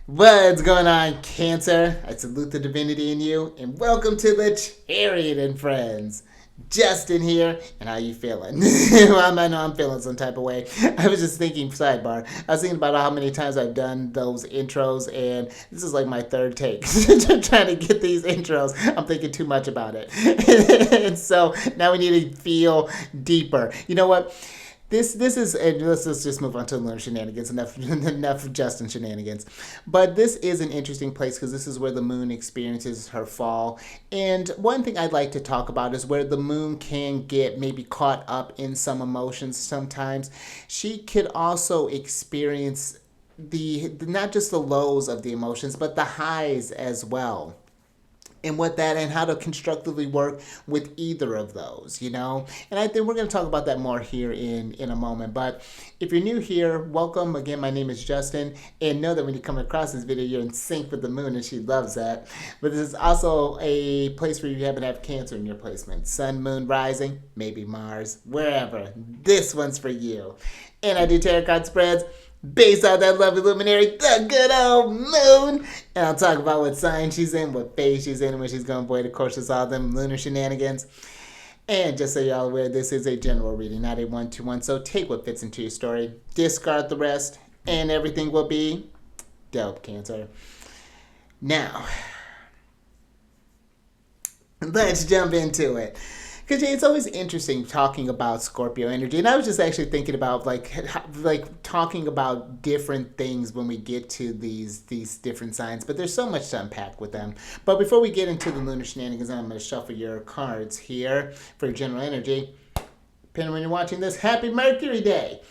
What's going on, Cancer? I salute the divinity in you, and welcome to the Chariot Friends. Justin here, and how you feeling? I know I'm feeling some type of way. I was just thinking, sidebar, I was thinking about how many times I've done those intros, and this is like my third take. Trying to get these intros, I'm thinking too much about it. And so now we need to feel deeper. You know what? This is and let's just move on to lunar shenanigans. Enough of Justin shenanigans, but this is an interesting place because this is where the moon experiences her fall. And one thing I'd like to talk about is where the moon can get maybe caught up in some emotions. Sometimes she could also experience the not just the lows of the emotions, but the highs as well, and what that and how to constructively work with either of those, and I think we're going to talk about that more here in a moment. But if you're new here, welcome again. My name is Justin, and know that when you come across this video, you're in sync with the moon, and she loves that. But this is also a place where you happen to have Cancer in your placement: sun, moon, rising, maybe Mars, wherever. This one's for you. And I do tarot card spreads based on that lovely luminary, the good old moon. And I'll talk about what sign she's in, what phase she's in, and when she's going to avoid. Of course, it's all them lunar shenanigans. And just so y'all aware, this is a general reading, not a one-to-one. So take what fits into your story, discard the rest, and everything will be dope, Cancer. Now, let's jump into it. Because it's always interesting talking about Scorpio energy, and I was just actually thinking about like talking about different things when we get to these different signs. But there's so much to unpack with them. But before we get into the lunar shenanigans, I'm going to shuffle your cards here for general energy. Depending on when you're watching this, happy Mercury Day.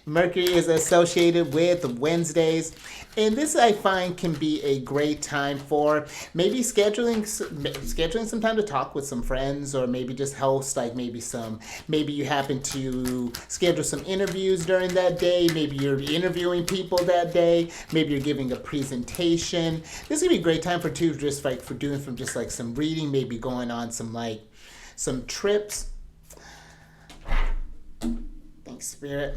Mercury is associated with Wednesdays, and this I find can be a great time for maybe scheduling some time to talk with some friends, or maybe just host maybe you happen to schedule some interviews during that day. Maybe you're interviewing people that day. Maybe you're giving a presentation. This can be a great time for doing from just like some reading, maybe going on some trips. Thanks, Spirit.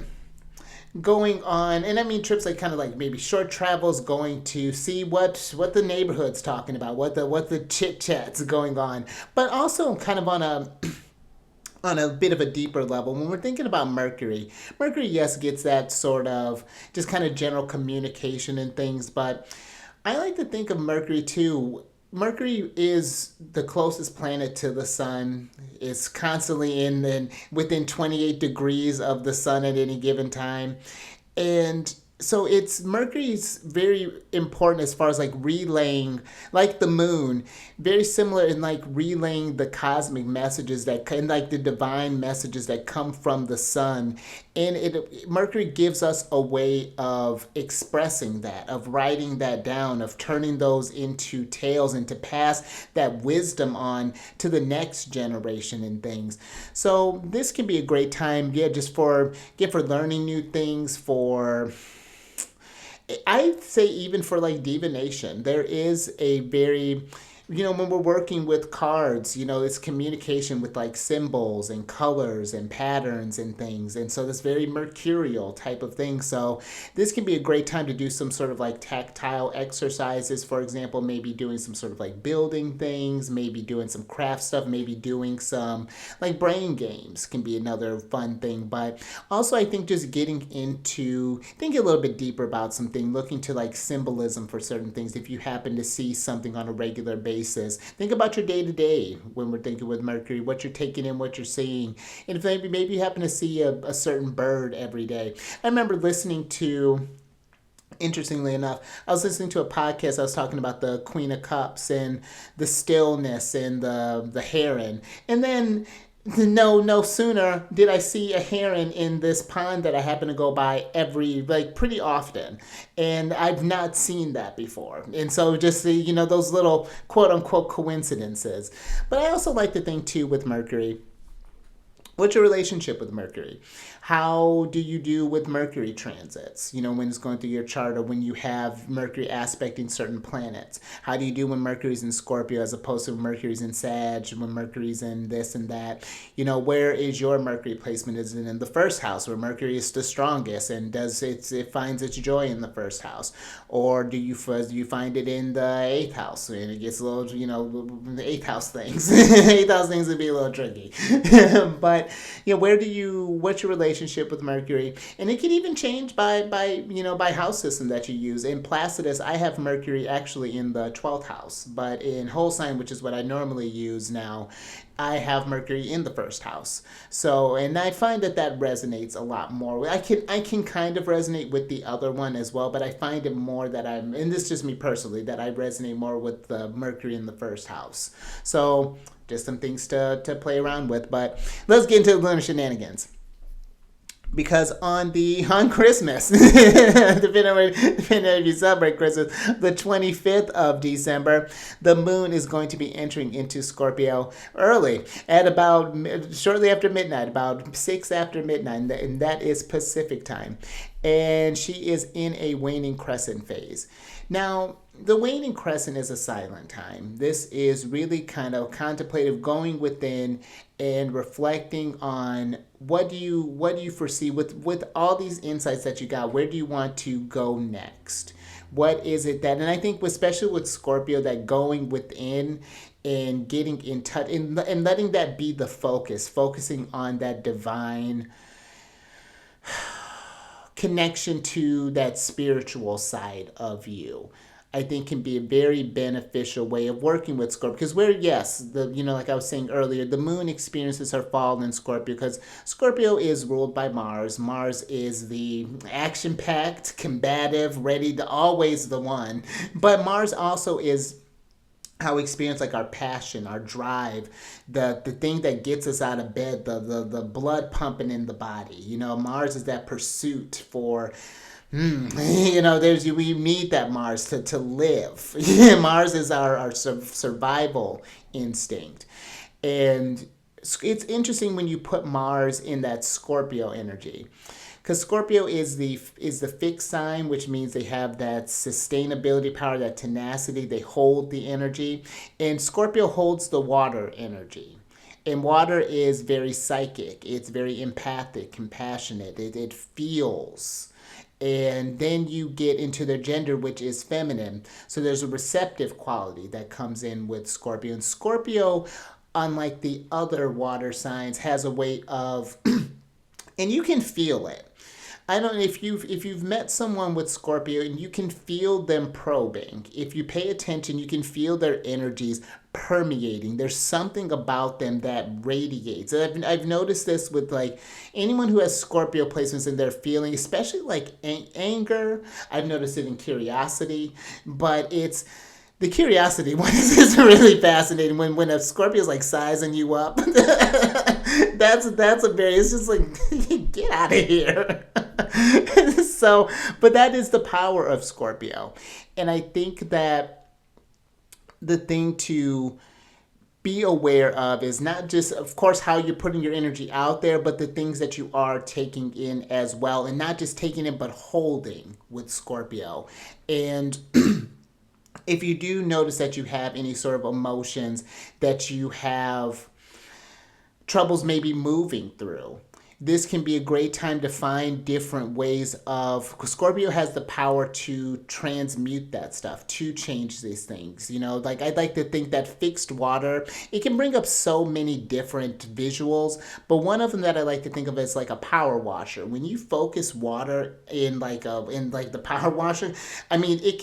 Going on, and I mean trips like kind of like maybe short travels, going to see what the neighborhood's talking about, what the chit chat's going on, but also kind of on a bit of a deeper level. When we're thinking about Mercury, yes, gets that sort of just kind of general communication and things, but I like to think of Mercury too. Mercury is the closest planet to the sun. It's constantly within 28 degrees of the sun at any given time. And so Mercury's very important as far as like relaying, like the moon, very similar in like relaying the cosmic messages and like the divine messages that come from the sun. And Mercury gives us a way of expressing that, of writing that down, of turning those into tales, and to pass that wisdom on to the next generation and things. So this can be a great time, just for learning new things, I'd say even for like divination. There is a very, when we're working with cards, it's communication with like symbols and colors and patterns and things. And so this very mercurial type of thing. So this can be a great time to do some sort of like tactile exercises. For example, maybe doing some sort of like building things, maybe doing some craft stuff, maybe doing some like brain games can be another fun thing. But also I think just getting into thinking a little bit deeper about something, looking to like symbolism for certain things. If you happen to see something on a regular basis, think about your day-to-day when we're thinking with Mercury, what you're taking in, what you're seeing. And if maybe you happen to see a certain bird every day. I remember interestingly enough, I was listening to a podcast. I was talking about the Queen of Cups and the stillness and the heron. And then no sooner did I see a heron in this pond that I happen to go by pretty often. And I've not seen that before. And so just, those little quote unquote coincidences. But I also like to think too with Mercury, What's your relationship with Mercury? How do you do with Mercury transits? When it's going through your chart or when you have Mercury aspecting certain planets. How do you do when Mercury's in Scorpio as opposed to when Mercury's in Sag, when Mercury's in this and that? Where is your Mercury placement? Is it in the first house where Mercury is the strongest and it finds its joy in the first house? Or do you find it in the eighth house and it gets a little, the eighth house things. Eighth house things would be a little tricky. But what's your relationship with Mercury? And it can even change by house system that you use. In Placidus, I have Mercury actually in the 12th house, but in whole sign, which is what I normally use now, I have Mercury in the first house. So, and I find that resonates a lot more. I can kind of resonate with the other one as well, but I find it more and this is just me personally, that I resonate more with the Mercury in the first house. So, just some things to play around with. But let's get into the lunar shenanigans. Because on Christmas, depending if you celebrate Christmas, the 25th of December, the moon is going to be entering into Scorpio early at about shortly after midnight, about 6 after midnight, and that is Pacific time. And she is in a waning crescent phase. Now, the waning crescent is a silent time. This is really kind of contemplative, going within and reflecting on what do you foresee with all these insights that you got. Where do you want to go next? What is it that, and I think especially with Scorpio, that going within and getting in touch and letting that be the focus, focusing on that divine connection to that spiritual side of you, I think can be a very beneficial way of working with Scorpio. Because like I was saying earlier, the moon experiences her fall in Scorpio because Scorpio is ruled by Mars. Mars is the action-packed, combative, ready to always the one. But Mars also is how we experience like our passion, our drive, the thing that gets us out of bed, the blood pumping in the body. Mars is that pursuit for we need that Mars to live. Mars is our survival instinct. And it's interesting when you put Mars in that Scorpio energy. Because Scorpio is the fixed sign, which means they have that sustainability power, that tenacity. They hold the energy. And Scorpio holds the water energy. And water is very psychic. It's very empathic, compassionate. It feels. And then you get into their gender, which is feminine. So there's a receptive quality that comes in with Scorpio. And Scorpio, unlike the other water signs, has a way of, and you can feel it. I don't know if you've met someone with Scorpio and you can feel them probing. If you pay attention, you can feel their energies permeating. There's something about them that radiates. I've noticed this with like anyone who has Scorpio placements in their feeling, especially like anger. I've noticed it in curiosity, but it's the curiosity one is really fascinating when a Scorpio is like sizing you up. that's a very, it's just like, get out of here. So, but that is the power of Scorpio. And I think that the thing to be aware of is not just, of course, how you're putting your energy out there, but the things that you are taking in as well. And not just taking it, but holding with Scorpio. And if you do notice that you have any sort of emotions that you have troubles maybe moving through, this can be a great time to find different ways of, because Scorpio has the power to transmute that stuff, to change these things. Like I'd like to think that fixed water, it can bring up so many different visuals, but one of them that I like to think of as like a power washer. When you focus water in the power washer, I mean, it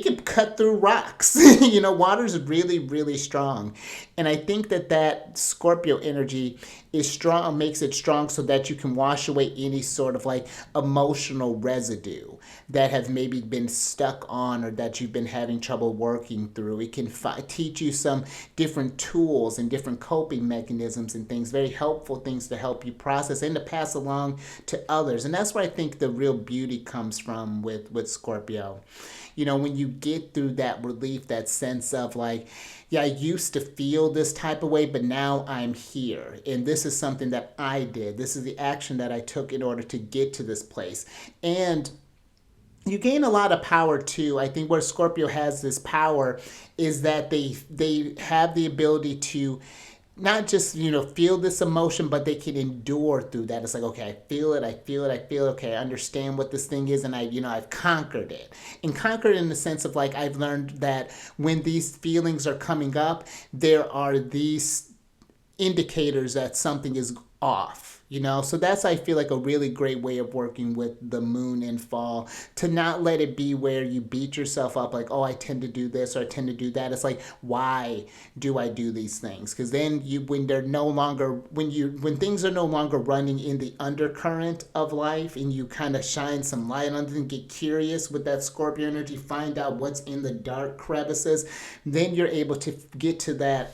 can cut through rocks. Water's really, really strong. And I think that Scorpio energy is strong, makes it strong so that you can wash away any sort of like emotional residue that have maybe been stuck on or that you've been having trouble working through. It can teach you some different tools and different coping mechanisms and things, very helpful things to help you process and to pass along to others. And that's where I think the real beauty comes from with Scorpio. When when you get through that relief, that sense of like, yeah, I used to feel this type of way, but now I'm here. And this is something that I did. This is the action that I took in order to get to this place. And you gain a lot of power too. I think where Scorpio has this power is that they have the ability to not just feel this emotion, but they can endure through that. It's like, okay, I feel it, I feel it, I feel it. Okay, I understand what this thing is, and I've conquered it, and conquered in the sense of like I've learned that when these feelings are coming up, there are these indicators that something is off. So that's, I feel like, a really great way of working with the moon in fall, to not let it be where you beat yourself up like, oh, I tend to do this or I tend to do that. It's like, why do I do these things? Because then when things are no longer running in the undercurrent of life, and you kind of shine some light on them, get curious with that Scorpio energy, find out what's in the dark crevices, then you're able to get to that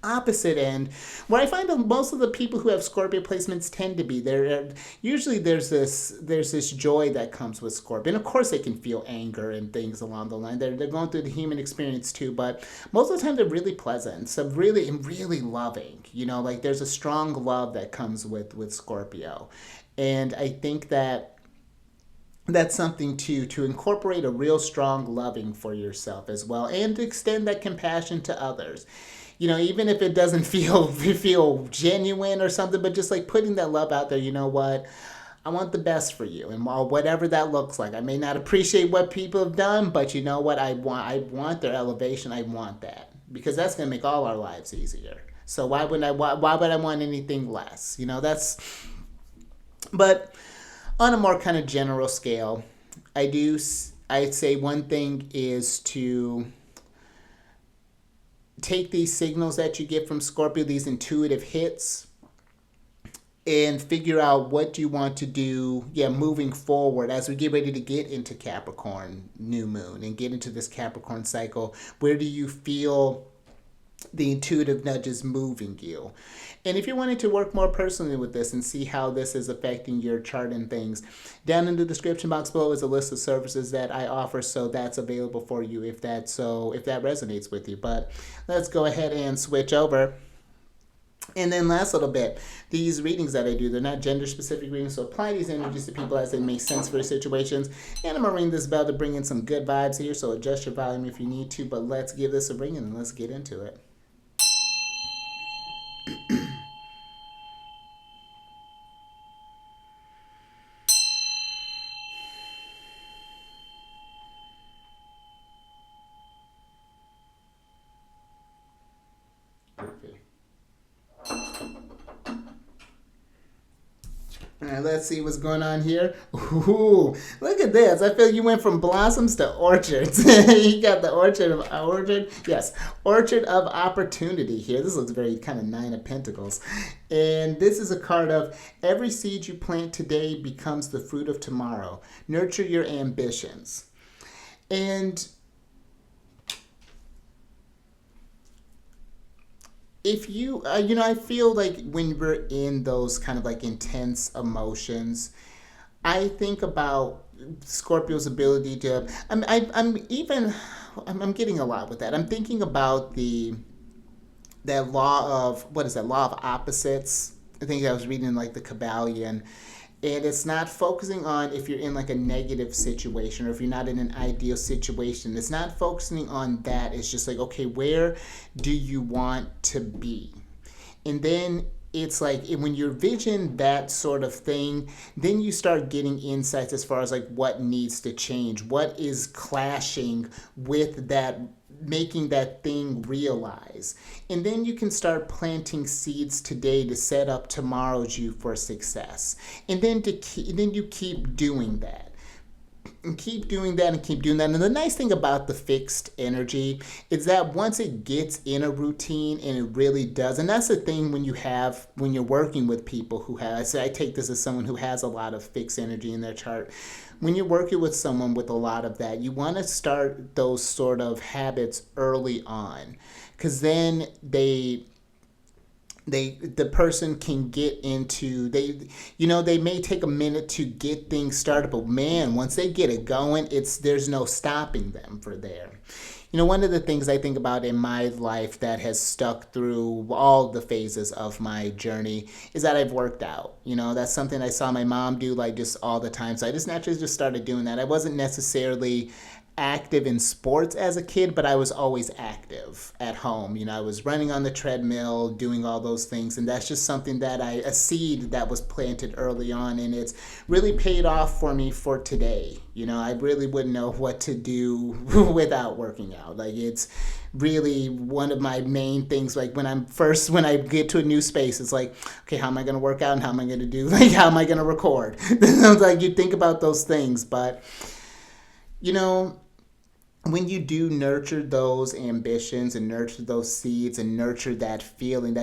opposite end, where I find that most of the people who have Scorpio placements tend to be there. Usually there's this joy that comes with Scorpio, and of course they can feel anger and things along the line. They're going through the human experience too, but most of the time they're really pleasant, so really loving. Like there's a strong love that comes with Scorpio, and I think that that's something to incorporate a real strong loving for yourself as well, and to extend that compassion to others. Even if it doesn't feel genuine or something, but just like putting that love out there. You know what? I want the best for you, and whatever that looks like. I may not appreciate what people have done, but you know what? I want their elevation. I want that, because that's going to make all our lives easier. So why would I want anything less? But on a more kind of general scale, I'd say one thing is to take these signals that you get from Scorpio, these intuitive hits, and figure out what you want to do, moving forward as we get ready to get into Capricorn new moon and get into this Capricorn cycle. Where do you feel the intuitive nudges moving you? And if you're wanting to work more personally with this and see how this is affecting your chart and things, down in the description box below is a list of services that I offer, so that's available for you if that resonates with you. But let's go ahead and switch over. And then last little bit, these readings that I do, they're not gender specific readings, so apply these energies to people as they make sense for their situations. And I'm going to ring this bell to bring in some good vibes here, so adjust your volume if you need to, but let's give this a ring and let's get into it. All right, let's see what's going on here. Ooh, look at this. I feel you went from blossoms to orchards. You got the orchard of opportunity here. This looks very kind of Nine of Pentacles. And this is a card of every seed you plant today becomes the fruit of tomorrow. Nurture your ambitions. And if you, I feel like when we're in those kind of like intense emotions, I think about Scorpio's ability to, I'm getting a lot with that. I'm thinking about that law of, what is that, law of opposites. I think I was reading like the Kabbalion. And it's not focusing on if you're in like a negative situation or if you're not in an ideal situation. It's not focusing on that. It's just like, okay, where do you want to be? And then it's like when you vision that sort of thing, then you start getting insights as far as like what needs to change, what is clashing with that, making that thing realize. And then you can start planting seeds today to set up tomorrow's you for success. And then you keep doing that. And keep doing that and keep doing that. And the nice thing about the fixed energy is that once it gets in a routine, and it really does, and that's the thing when you're working with people who have, I take this as someone who has a lot of fixed energy in their chart. When you're working with someone with a lot of that, you want to start those sort of habits early on, because then the person can get into, they may take a minute to get things started, but man, once they get it going, there's no stopping them for there. One of the things I think about in my life that has stuck through all the phases of my journey is that I've worked out. That's something I saw my mom do like just all the time. So I just naturally just started doing that. I wasn't necessarily active in sports as a kid, but I was always active at home. I was running on the treadmill, doing all those things, and that's just something that a seed that was planted early on, and it's really paid off for me for today. I really wouldn't know what to do without working out. Like, it's really one of my main things. Like, when I get to a new space, it's like, okay, how am I going to work out, and how am I going to do, like, how am I going to record? Like, you think about those things, but when you do nurture those ambitions and nurture those seeds and nurture that feeling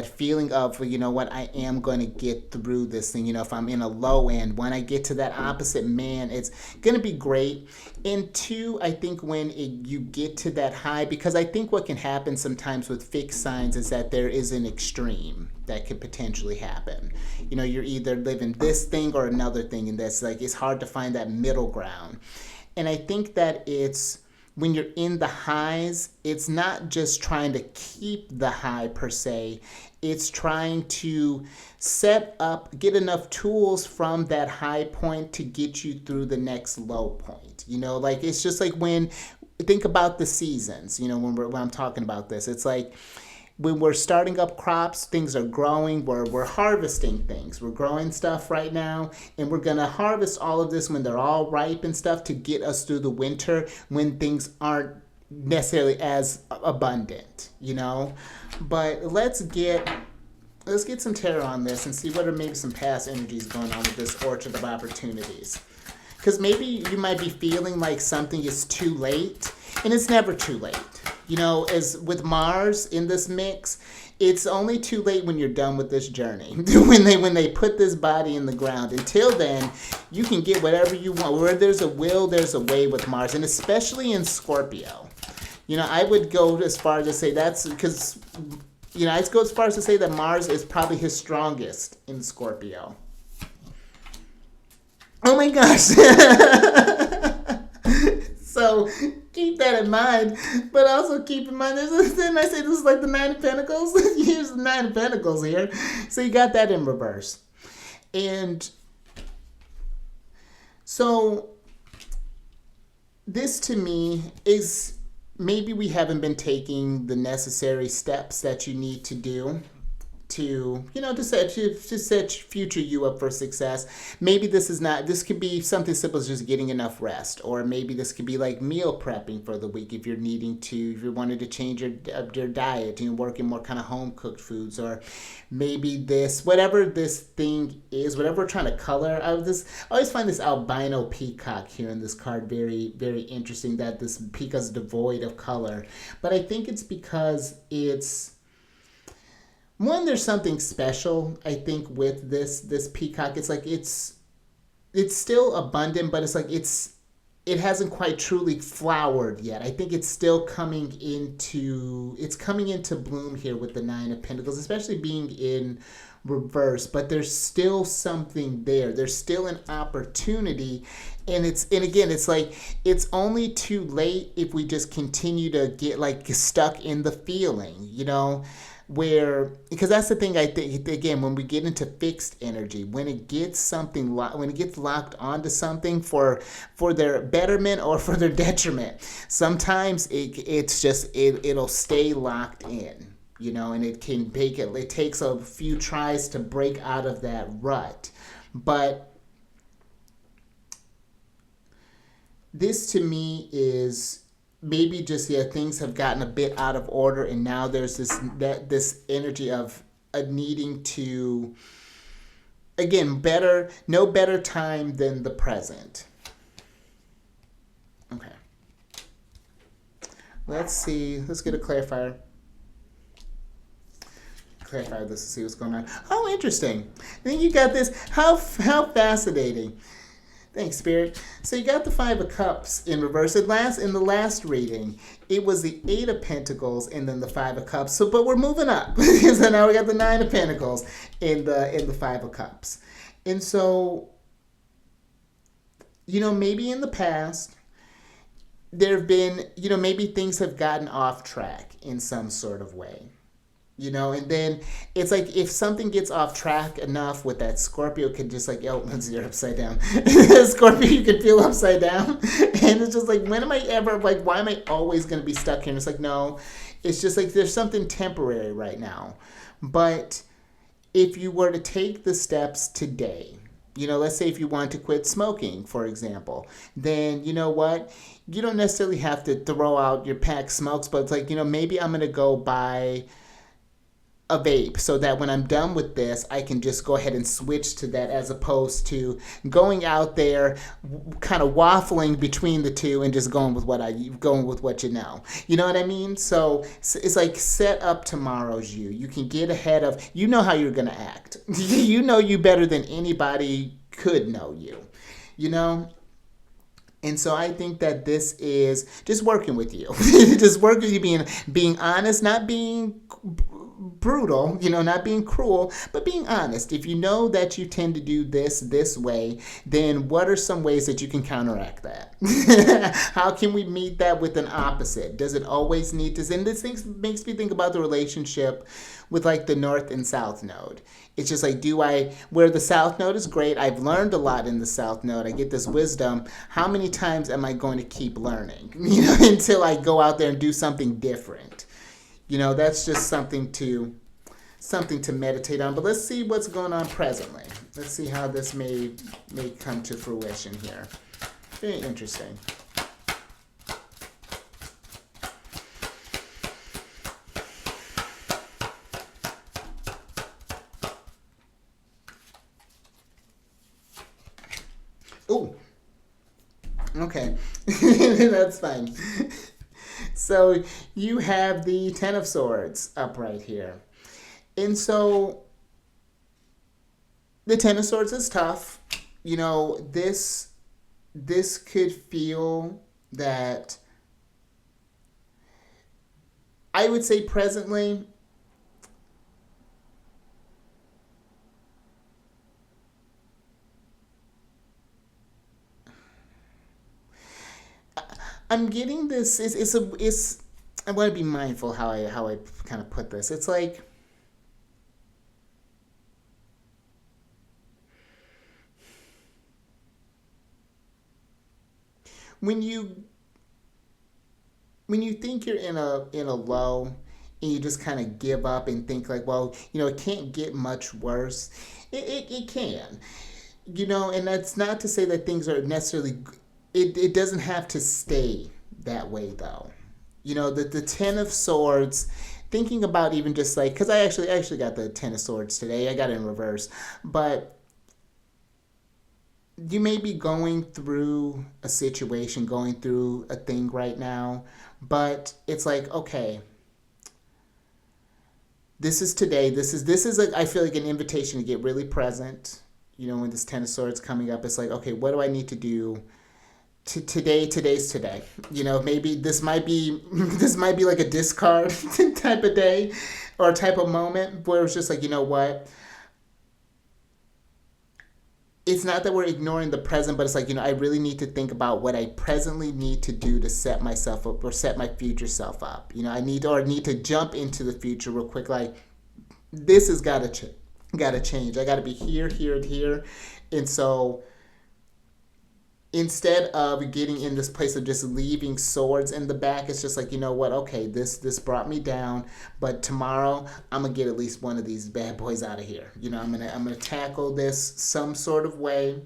of, what, I am going to get through this thing. If I'm in a low end, when I get to that opposite, man, it's going to be great. And two, I think when you get to that high, because I think what can happen sometimes with fixed signs is that there is an extreme that could potentially happen. You're either living this thing or another thing, and that's like, it's hard to find that middle ground. And I think that when you're in the highs, it's not just trying to keep the high per se. It's trying to get enough tools from that high point to get you through the next low point. Like, it's just like think about the seasons, when I'm talking about this. It's like, when we're starting up crops, things are growing, we're harvesting things. We're growing stuff right now, and we're going to harvest all of this when they're all ripe and stuff to get us through the winter when things aren't necessarily as abundant, But let's get some tarot on this and see what are maybe some past energies going on with this Orchard of Opportunities. Because maybe you might be feeling like something is too late, and it's never too late. As with Mars in this mix, it's only too late when you're done with this journey. when they put this body in the ground. Until then, you can get whatever you want. Where there's a will, there's a way with Mars, and especially in Scorpio. I would go as far as to say that's because, I'd go as far as to say that Mars is probably his strongest in Scorpio. Oh my gosh. So keep that in mind, but also keep in mind, didn't I say this is like the Nine of Pentacles? Here's the Nine of Pentacles here. So you got that in reverse. And so this to me is, maybe we haven't been taking the necessary steps that you need to do to set future you up for success. Maybe this could be something simple as just getting enough rest, or maybe this could be like meal prepping for the week if you wanted to change your diet and working more kind of home cooked foods, or maybe whatever this thing is, whatever we're trying to color. I always find this albino peacock here in this card very, very interesting, that this peacock's devoid of color, but I think it's because there's something special, I think, with this peacock. It's like it's still abundant, but it's like it hasn't quite truly flowered yet. I think it's still coming into bloom here with the Nine of Pentacles, especially being in reverse, but there's still something there. There's still an opportunity, and again, it's like, it's only too late if we just continue to get like stuck in the feeling, because that's the thing. I think, again, when we get into fixed energy, when it gets locked onto something for their betterment or for their detriment, sometimes it'll stay locked in, and it takes a few tries to break out of that rut. But this to me is maybe just, things have gotten a bit out of order, and now there's this energy of needing to, again, no better time than the present. Okay. Let's see. Let's get a clarifier. Clarify this to see what's going on. Oh, interesting. Then you got this. How fascinating. Thanks, Spirit. So you got the Five of Cups in reverse. In the last reading, it was the Eight of Pentacles and then the Five of Cups. So, but we're moving up. So now we got the Nine of Pentacles in the Five of Cups. And so, maybe in the past, there have been, maybe things have gotten off track in some sort of way. And then it's like if something gets off track enough with that Scorpio could just like, oh, you're upside down. Scorpio, you can feel upside down. And it's just like, when am I ever, like, why am I always going to be stuck here? And it's like, no, it's just like there's something temporary right now. But if you were to take the steps today, let's say if you want to quit smoking, for example, then you know what? You don't necessarily have to throw out your pack smokes, but it's like, maybe I'm going to go buy a vape so that when I'm done with this, I can just go ahead and switch to that as opposed to going out there kind of waffling between the two and just going with what you know. You know what I mean? So it's like set up tomorrow's you. You can get ahead of, how you're going to act. You better than anybody could know you. And so I think that this is just working with you. Just working with you, being honest, not being brutal, not being cruel, but being honest. If you know that you tend to do this way, then what are some ways that you can counteract that? How can we meet that with an opposite? Does it always need to? And this makes me think about the relationship with like the North and South node. It's just like, where the South node is great, I've learned a lot in the South node, I get this wisdom, how many times am I going to keep learning, until I go out there and do something different? That's just something to meditate on. But let's see what's going on presently. Let's see how this may come to fruition here. Very interesting. Oh, okay. That's fine. So you have the Ten of Swords up right here. And so the Ten of Swords is tough. This could feel that, I would say presently, I'm getting this. I want to be mindful how I kind of put this. It's like when you think you're in a low and you just kind of give up and think like, well, it can't get much worse. It can, and that's not to say that things are necessarily. It doesn't have to stay that way, though. The Ten of Swords, thinking about even just like, because I actually got the Ten of Swords today. I got it in reverse. But you may be going through a situation, going through a thing right now. But it's like, okay, this is today. This is I feel like an invitation to get really present. When this Ten of Swords coming up, it's like, okay, what do I need to do? Today's today. Maybe this might be like a discard type of day or type of moment where it's just like, what? It's not that we're ignoring the present, but it's like, I really need to think about what I presently need to do to set myself up or set my future self up. I need to jump into the future real quick. Like, this has got to change. I got to be here, here, and here. And so instead of getting in this place of just leaving swords in the back, it's just like, what? Okay, this brought me down, but tomorrow I'm gonna get at least one of these bad boys out of here. I'm gonna tackle this some sort of way.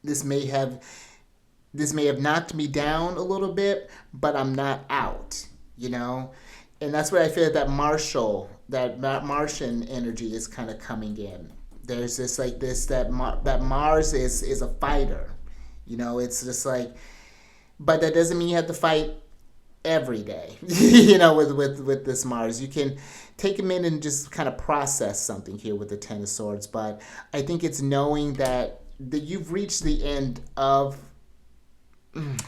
This may have knocked me down a little bit, but I'm not out. And that's where I feel that Martian energy is kind of coming in. There's this like this that Mars is a fighter. It's just like, but that doesn't mean you have to fight every day, with this Mars. You can take a minute and just kind of process something here with the Ten of Swords. But I think it's knowing that that you've reached the end of.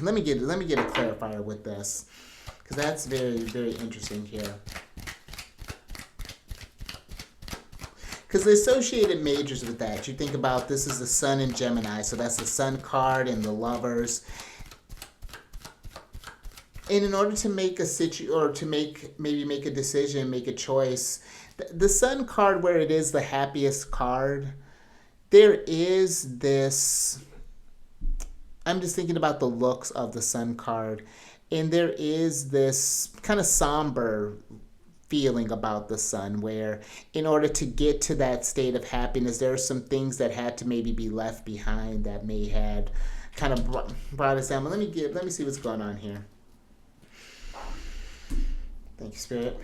Let me get a clarifier with this, because that's very, very interesting here. Because the associated majors with that, you think about, this is the Sun in Gemini, so that's the Sun card and the Lovers. And in order to make make a decision, make a choice, the Sun card, where it is the happiest card, there is this. I'm just thinking about the looks of the Sun card, and there is this kind of somber feeling about the Sun, where in order to get to that state of happiness, there are some things that had to maybe be left behind that may had kind of brought us down. But let me see what's going on here. Thank you, Spirit.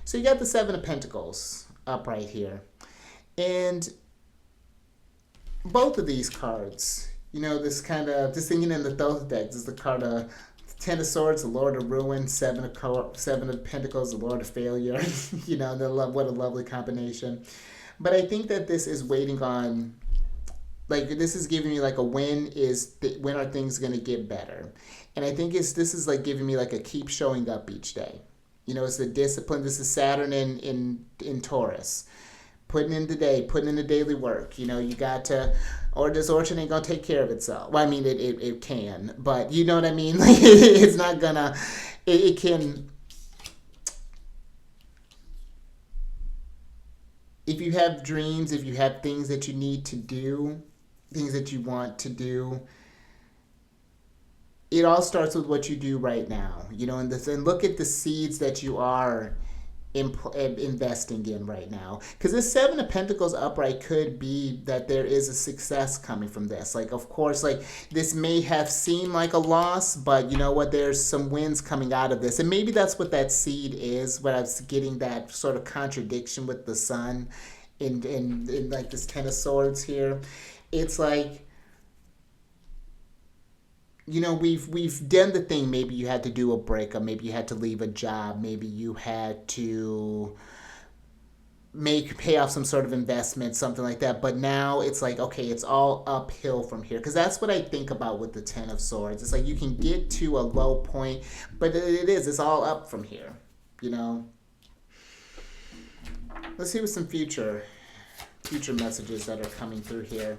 So you got the Seven of Pentacles up right here, and both of these cards, this thinking in the Thoth deck, is the card of Ten of Swords, the Lord of Ruin, Seven of Pentacles, the Lord of Failure. What a lovely combination. But I think that this is waiting on, this is giving me a when are things going to get better? And I think this is giving me a keep showing up each day. It's the discipline. This is Saturn in Taurus. Putting in the day, putting in the daily work. You got to, or this orchard ain't gonna take care of itself. Well, I mean, it can, but you know what I mean? It's not gonna, it can. If you have dreams, if you have things that you need to do, things that you want to do, it all starts with what you do right now. And look at the seeds that you are investing in right now, because this Seven of Pentacles upright could be that there is a success coming from this. Of course, this may have seemed like a loss, but you know what, there's some wins coming out of this, and maybe that's what that seed is. What I was getting, that sort of contradiction with the Sun in this Ten of Swords here. It's we've done the thing. Maybe you had to do a breakup. Maybe you had to leave a job. Maybe you had to pay off some sort of investment, something like that. But now it's okay, it's all uphill from here. Because that's what I think about with the Ten of Swords. It's you can get to a low point, but it's all up from here. Let's see what some future messages that are coming through here.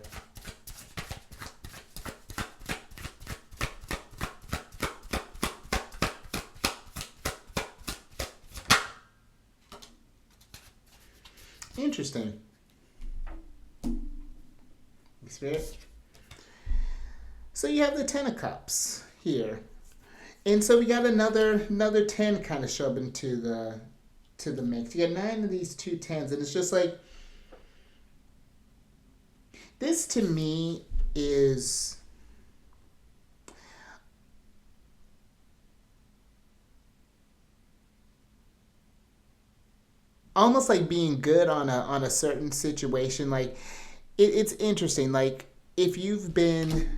Interesting. Spirit. So you have the Ten of Cups here, and so we got another 10 kind of shoved into the mix. You got 9 of these 2 10s, and it's just this to me is almost being good on a certain situation. It's interesting. If you've been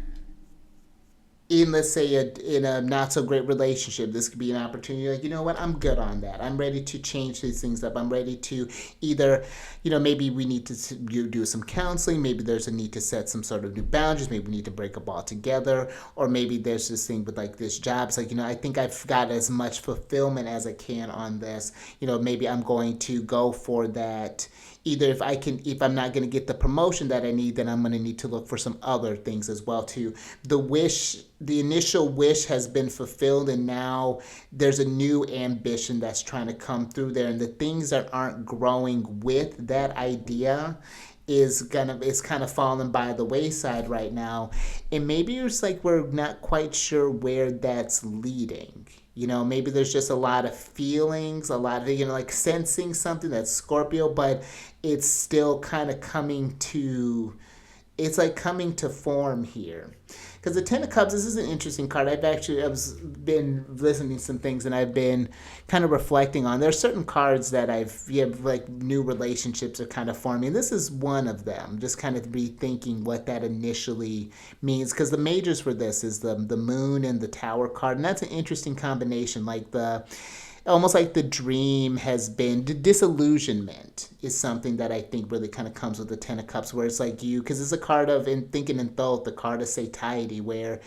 in, let's say, in a not so great relationship, this could be an opportunity. You know what, I'm good on that. I'm ready to change these things up. I'm ready to either, maybe we need to do some counseling. Maybe there's a need to set some sort of new boundaries. Maybe we need to break up altogether. Or maybe there's this thing with this job. It's I think I've got as much fulfillment as I can on this. Maybe I'm going to go for that. Either if I'm not going to get the promotion that I need, then I'm going to need to look for some other things as well too. The initial wish has been fulfilled, and now there's a new ambition that's trying to come through there, and the things that aren't growing with that idea is kind of falling by the wayside right now. And maybe it's we're not quite sure where that's leading. Maybe there's just a lot of feelings, a lot of, sensing something that's Scorpio, but it's still kind of coming to form here. Because the Ten of Cups, this is an interesting card. I've been listening to some things, and I've been kind of reflecting on. There are certain cards that new relationships are kind of forming. This is one of them. Just kind of rethinking what that initially means. Because the majors for this is the Moon and the Tower card, and that's an interesting combination. almost like the dream has been disillusionment is something that I think really kind of comes with the Ten of Cups, where it's like you, because it's a card of in thinking in thought, the card of satiety, where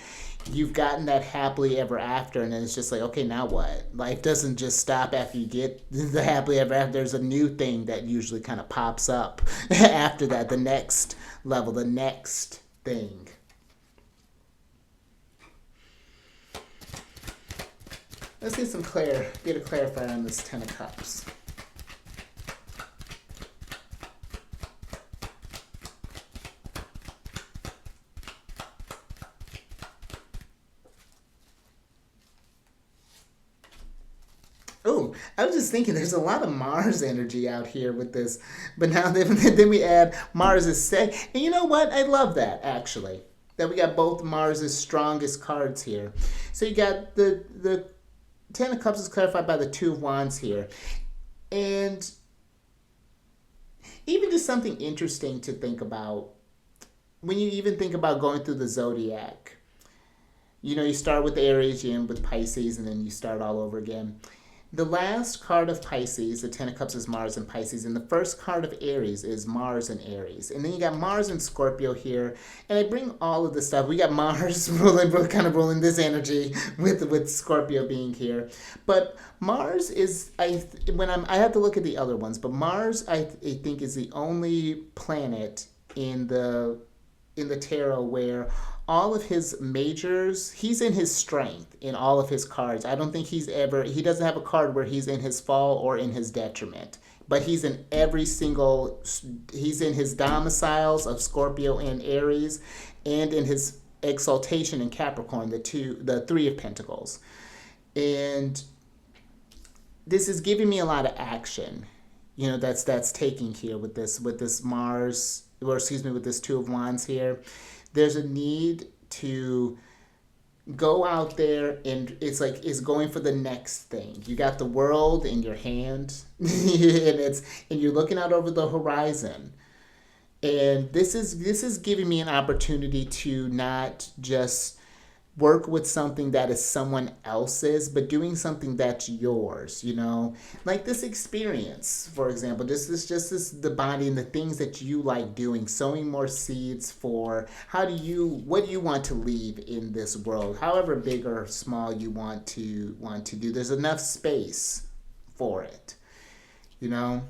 you've gotten that happily ever after, and then it's just like, okay, now what? Life doesn't just stop after you get the happily ever after. There's a new thing that usually kind of pops up after that, the next level, the next thing. Let's get get a clarifier on this Ten of Cups. Oh, I was just thinking there's a lot of Mars energy out here with this. But now then we add Mars is set. And you know what? I love that, actually. That we got both Mars's strongest cards here. So you got the Ten of Cups is clarified by the Two of Wands here. And even just something interesting to think about when you even think about going through the zodiac. You know, you start with Aries, you end with Pisces, and then you start all over again. The last card of Pisces, the Ten of Cups, is Mars and Pisces, and the first card of Aries is Mars and Aries. And then you got Mars and Scorpio here, and I bring all of this stuff. We got Mars ruling this energy with Scorpio being here. But Mars is, I have to look at the other ones, but Mars I think is the only planet in the tarot where all of his majors, he's in his strength in all of his cards. I don't think he doesn't have a card where he's in his fall or in his detriment. But he's in he's in his domiciles of Scorpio and Aries, and in his exaltation in Capricorn, the Three of Pentacles. And this is giving me a lot of action, you know, that's taking here with this Mars, or excuse me, with this Two of Wands here. There's a need to go out there, and it's going for the next thing. You got the world in your hand, and you're looking out over the horizon. And this is giving me an opportunity to not just work with something that is someone else's, but doing something that's yours, you know? Like this experience, for example, just the body and the things that you like doing, sowing more seeds for what do you want to leave in this world, however big or small you want to do. There's enough space for it, you know?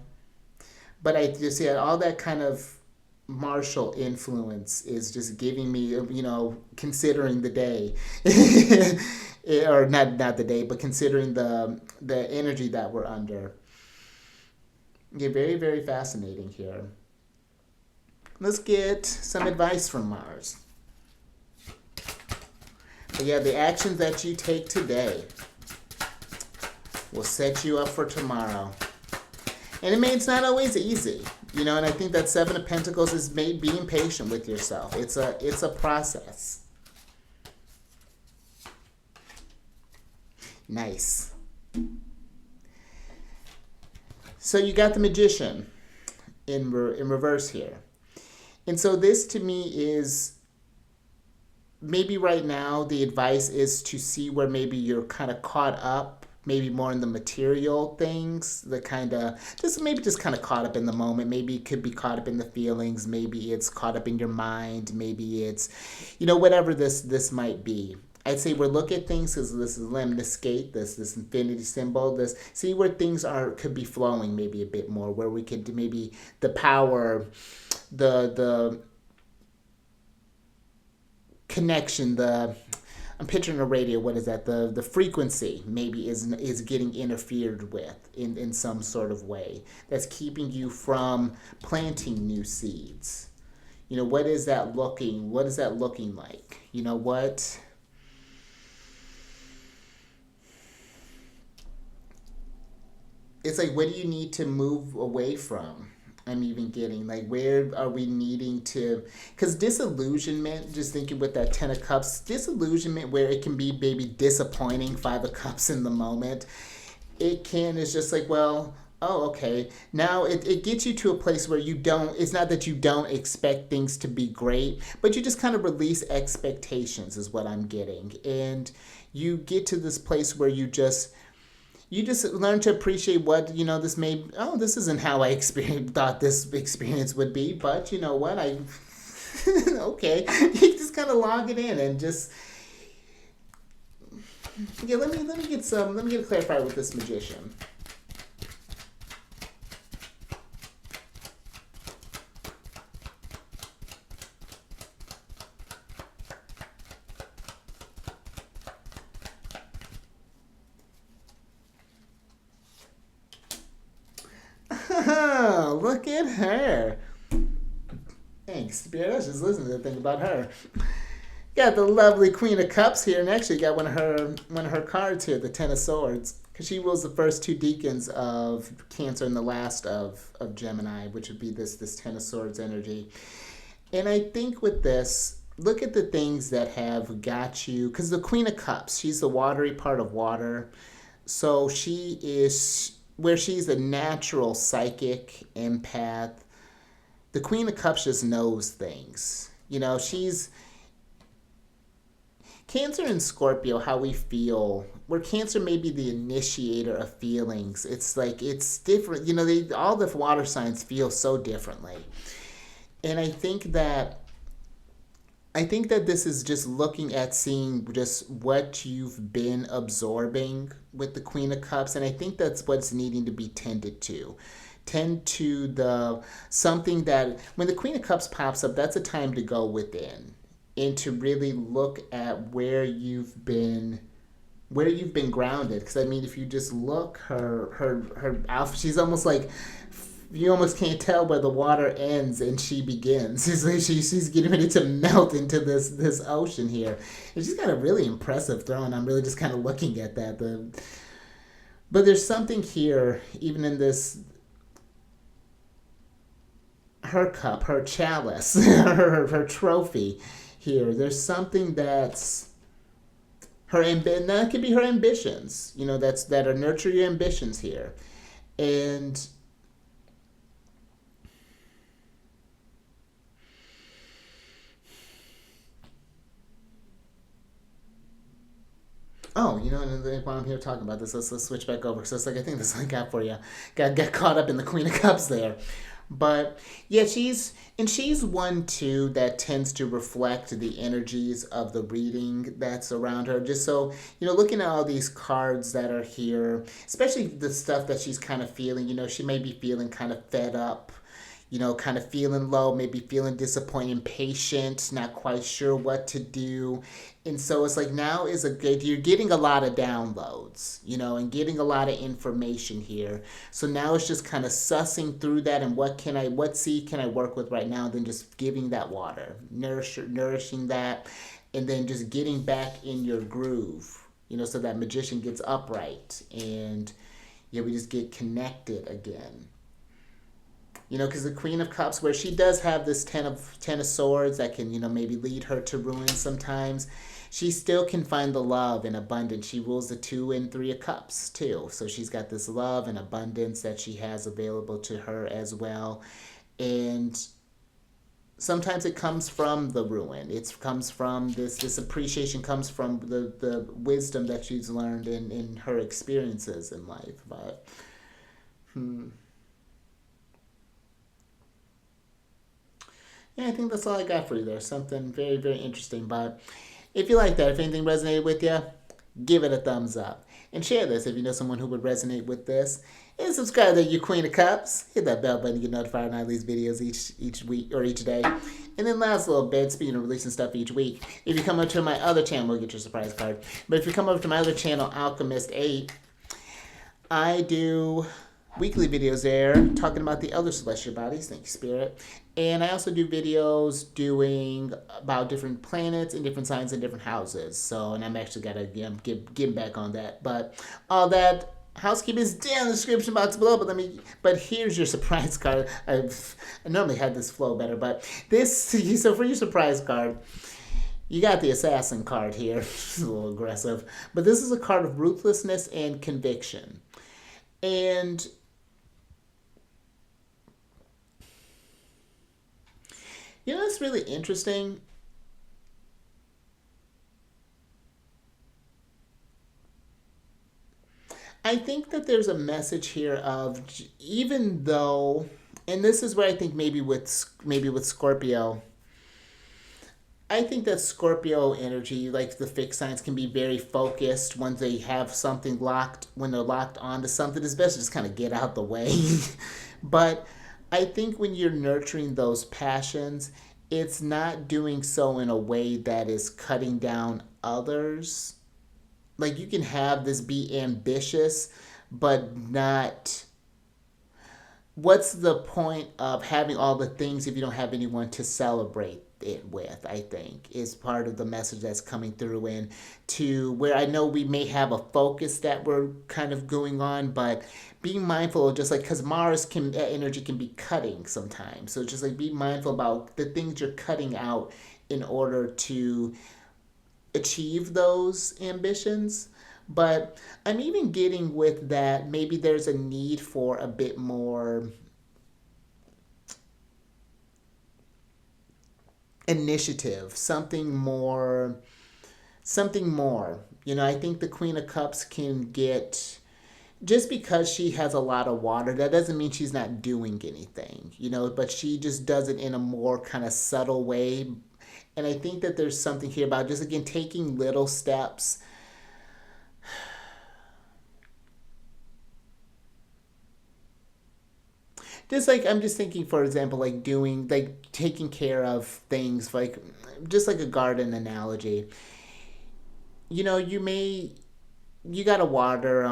But I just all that kind of martial influence is just giving me, you know, considering the day, or not the day, but considering the energy that we're under. Yeah, very, very fascinating here. Let's get some advice from Mars. But yeah, the actions that you take today will set you up for tomorrow. And it's not always easy, you know, and I think that Seven of Pentacles is being patient with yourself. It's a process. Nice. So you got the Magician in reverse here. And so this to me is, maybe right now the advice is to see where maybe you're kind of caught up, maybe more in the material things, the kind of, just kind of caught up in the moment. Maybe it could be caught up in the feelings. Maybe it's caught up in your mind. Maybe it's, you know, whatever this might be. I'd say we're looking at things because this is limitless skate, this infinity symbol, see where things could be flowing maybe a bit more, where we could maybe the power, the connection, I'm picturing a radio. What is that? The frequency maybe is getting interfered with in some sort of way that's keeping you from planting new seeds. You know, what is that looking like? You know what? It's like, what do you need to move away from? I'm even getting, like, where are we needing to, because disillusionment, just thinking with that Ten of Cups, disillusionment where it can be maybe disappointing, Five of Cups in the moment, it's just like, well, oh, okay. Now it gets you to a place where it's not that you don't expect things to be great, but you just kind of release expectations is what I'm getting. And you get to this place where you you just learn to appreciate what, this may, oh, this isn't how I thought this experience would be, but you know what, okay, you just kind of log it in and just, yeah, let me get a clarifier with this magician. Oh, look at her. Thanks, Spirit. I was just listening to the thing about her. Got the lovely Queen of Cups here, and actually got one of her cards here, the Ten of Swords, because she rules the first two decans of Cancer and the last of Gemini, which would be this Ten of Swords energy. And I think with this, look at the things that have got you, because the Queen of Cups, she's the watery part of water, so she is where she's a natural psychic empath. The Queen of Cups just knows things. She's Cancer and Scorpio, how we feel, where Cancer may be the initiator of feelings. It's like, it's different. All the water signs feel so differently. And I think that this is just looking at seeing just what you've been absorbing with the Queen of Cups. And I think that's what's needing to be tended to. Tend to something that, when the Queen of Cups pops up, that's a time to go within and to really look at where you've been grounded. Because I mean, if you just look, her outfit, she's almost like, you almost can't tell where the water ends and she begins. It's like she's getting ready to melt into this ocean here. And she's got a really impressive throne. I'm really just kind of looking at that. But there's something here, even in this, her cup, her chalice, her trophy here. There's something that's that could be her ambitions, that are nurture your ambitions here. And oh, while I'm here talking about this, let's switch back over, because I think this I got for you. Got caught up in the Queen of Cups there. But yeah, she's one too that tends to reflect the energies of the reading that's around her. Just so, looking at all these cards that are here, especially the stuff that she's kind of feeling, she may be feeling kind of fed up, kind of feeling low, maybe feeling disappointed, impatient, not quite sure what to do. And so it's like, now is you're getting a lot of downloads, and getting a lot of information here. So now it's just kind of sussing through that and what seed can I work with right now, and then just giving that water, nourishing that, and then just getting back in your groove, so that magician gets upright and we just get connected again. Because the Queen of Cups, where she does have this ten of Swords that can, maybe lead her to ruin sometimes, she still can find the love and abundance. She rules the 2 and 3 of Cups too. So she's got this love and abundance that she has available to her as well. And sometimes it comes from the ruin. It comes from this appreciation comes from the wisdom that she's learned in her experiences in life. But, yeah, I think that's all I got for you there. Something very, very interesting. But if you like that, if anything resonated with you, give it a thumbs up. And share this if you know someone who would resonate with this. And subscribe to your Queen of Cups. Hit that bell button to get notified when I release videos each week or each day. And then last little bit, speaking of releasing stuff each week, if you come over to my other channel, we'll get your surprise card. But if you come over to my other channel, Alchemist 8, I do weekly videos there talking about the other celestial bodies. Thank you, Spirit. And I also do videos doing about different planets and different signs and different houses. So, and I'm actually got to get back on that. But all that housekeeping is down in the description box below. But here's your surprise card. I normally had this flow better, but so for your surprise card, you got the Assassin card here. It's a little aggressive. But this is a card of ruthlessness and conviction. And it's really interesting. I think that there's a message here of even though, and this is where I think maybe with Scorpio, I think that Scorpio energy, like the fixed signs, can be very focused when they have something locked, when they're locked onto something. It's best to just kind of get out the way. But I think when you're nurturing those passions, it's not doing so in a way that is cutting down others. Like you can have this be ambitious, but not. What's the point of having all the things if you don't have anyone to celebrate it with? I think is part of the message that's coming through, and to where I know we may have a focus that we're kind of going on, but being mindful of just like because Mars can energy can be cutting sometimes, so just like be mindful about the things you're cutting out in order to achieve those ambitions. But I'm even getting with that, maybe there's a need for a bit more initiative, something more. I think the Queen of Cups can get, just because she has a lot of water, that doesn't mean she's not doing anything, but she just does it in a more kind of subtle way. And I think that there's something here about just again taking little steps. Just like I'm just thinking, for example, like doing like taking care of things, like just like a garden analogy. You gotta water,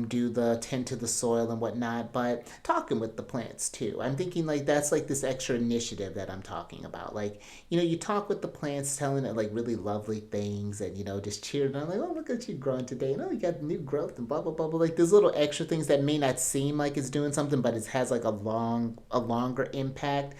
do the tend to the soil and whatnot, but talking with the plants too. I'm thinking like that's like this extra initiative that I'm talking about. Like, you talk with the plants, telling it like really lovely things, and just cheering on, like, oh, look at you growing today, and oh, you got new growth and blah blah blah blah. Like these little extra things that may not seem like it's doing something, but it has like a longer impact.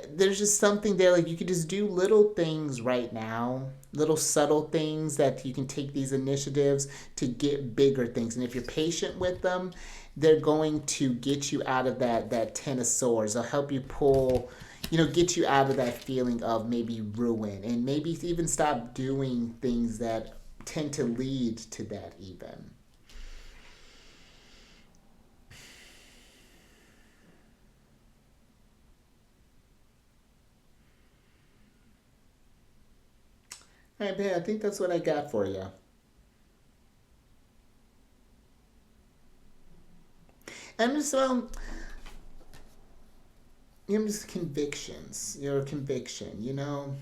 There's just something there, like you could just do little things right now, little subtle things that you can take these initiatives to get bigger things, and if you're patient with them, they're going to get you out of that 10 of swords. They'll help you pull, get you out of that feeling of maybe ruin, and maybe even stop doing things that tend to lead to that even. All right, man, I think that's what I got for you. I'm just I'm just convictions. Your conviction, you know.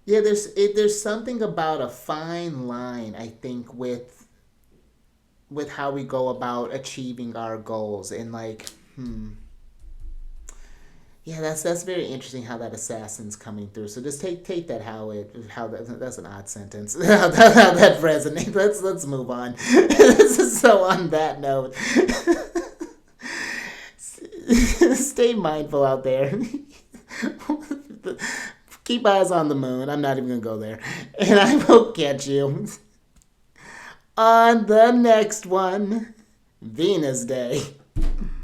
Yeah, there's something about a fine line, I think, with how we go about achieving our goals, and like, yeah, that's very interesting how that assassin's coming through. So just take that how that's an odd sentence how that resonates. Let's move on. So on that note, stay mindful out there. Keep eyes on the moon. I'm not even gonna go there, and I will catch you on the next one, Venus Day.